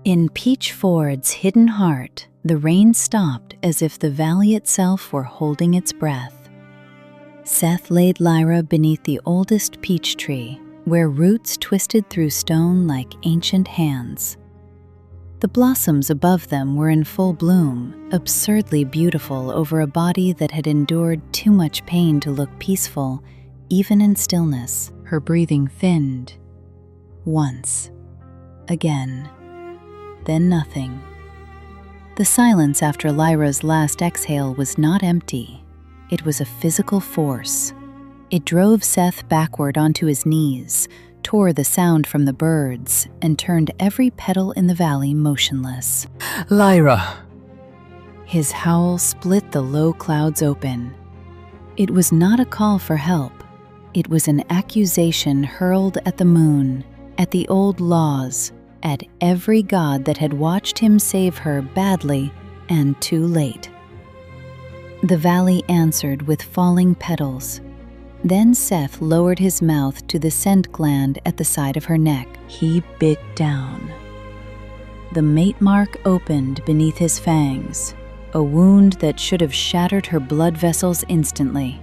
In PEACH-FORD's hidden heart, the rain stopped as if the valley itself were holding its breath. Seth laid Lyra beneath the oldest peach tree, where roots twisted through stone like ancient hands. The blossoms above them were in full bloom, absurdly beautiful over a body that had endured too much pain to look peaceful, even in stillness. Her breathing thinned. Once. Again. Then nothing. The silence after Lyra's last exhale was not empty. It was a physical force. It drove Seth backward onto his knees, tore the sound from the birds, and turned every petal in the valley motionless. Lyra! His howl split the low clouds open. It was not a call for help. It was an accusation hurled at the moon, at the old laws, at every god that had watched him save her badly and too late. The valley answered with falling petals. Then Seth lowered his mouth to the scent gland at the side of her neck. He bit down. The mate mark opened beneath his fangs, a wound that should have shattered her blood vessels instantly.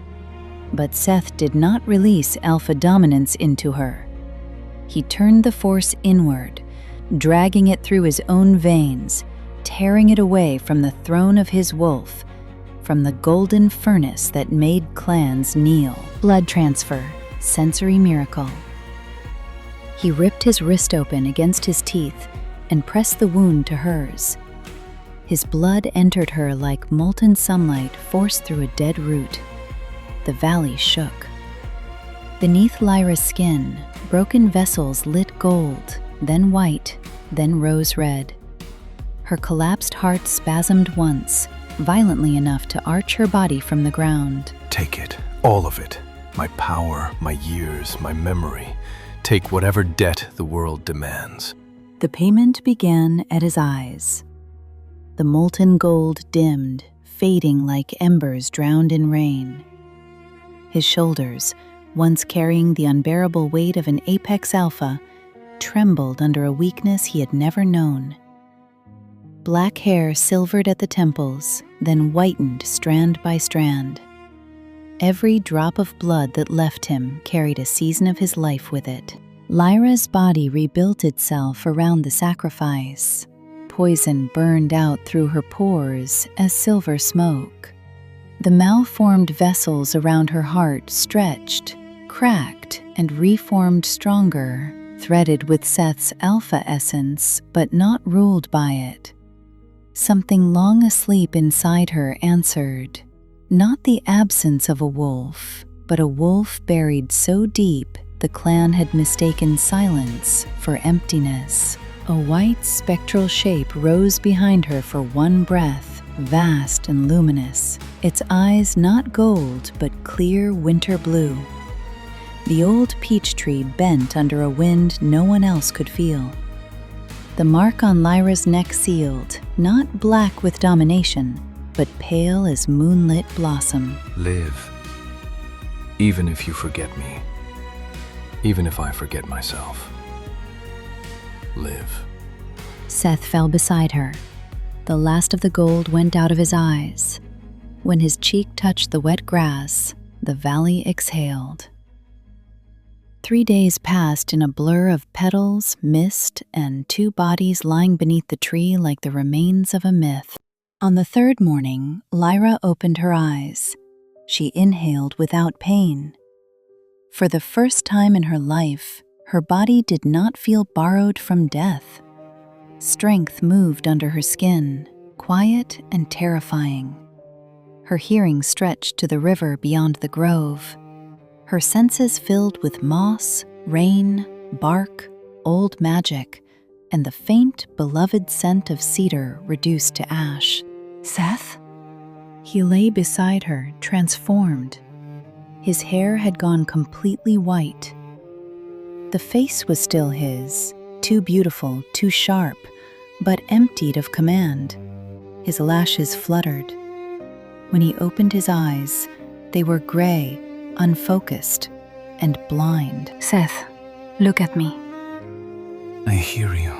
But Seth did not release alpha dominance into her. He turned the force inward, dragging it through his own veins, tearing it away from the throne of his wolf, from the golden furnace that made clans kneel. Blood transfer, sensory miracle. He ripped his wrist open against his teeth and pressed the wound to hers. His blood entered her like molten sunlight forced through a dead root. The valley shook. Beneath Lyra's skin, broken vessels lit gold, then white, then rose red. Her collapsed heart spasmed once, violently enough to arch her body from the ground. Take it, all of it. My power, my years, my memory. Take whatever debt the world demands. The payment began at his eyes. The molten gold dimmed, fading like embers drowned in rain. His shoulders, once carrying the unbearable weight of an apex alpha, trembled under a weakness he had never known. Black hair silvered at the temples, then whitened strand by strand. Every drop of blood that left him carried a season of his life with it. Lyra's body rebuilt itself around the sacrifice. Poison burned out through her pores as silver smoke. The malformed vessels around her heart stretched, cracked, and reformed stronger, threaded with Seth's alpha essence, but not ruled by it. Something long asleep inside her answered, not the absence of a wolf, but a wolf buried so deep the clan had mistaken silence for emptiness. A white spectral shape rose behind her for one breath, vast and luminous, its eyes not gold but clear winter blue. The old peach tree bent under a wind no one else could feel. The mark on Lyra's neck sealed, not black with domination, but pale as moonlit blossom. Live. Even if you forget me. Even if I forget myself. Live. Seth fell beside her. The last of the gold went out of his eyes. When his cheek touched the wet grass, the valley exhaled. 3 days passed in a blur of petals, mist, and two bodies lying beneath the tree like the remains of a myth. On the third morning, Lyra opened her eyes. She inhaled without pain. For the first time in her life, her body did not feel borrowed from death. Strength moved under her skin, quiet and terrifying. Her hearing stretched to the river beyond the grove. Her senses filled with moss, rain, bark, old magic, and the faint, beloved scent of cedar reduced to ash. Seth? He lay beside her, transformed. His hair had gone completely white. The face was still his, too beautiful, too sharp, but emptied of command. His lashes fluttered. When he opened his eyes, they were gray, unfocused, and blind. Seth, look at me. I hear you.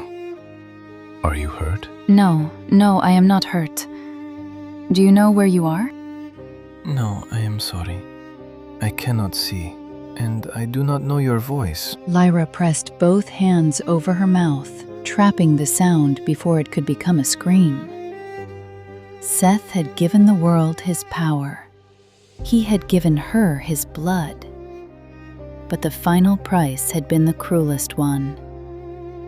Are you hurt? No, I am not hurt. Do you know where you are? No, I am sorry. I cannot see, and I do not know your voice. Lyra pressed both hands over her mouth, trapping the sound before it could become a scream. Seth had given the world his power. He had given her his blood. But the final price had been the cruelest one.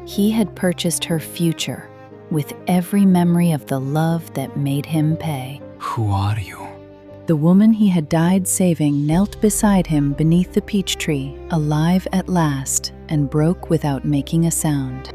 He had purchased her future with every memory of the love that made him pay. Who are you? The woman he had died saving knelt beside him beneath the peach tree, alive at last, and broke without making a sound.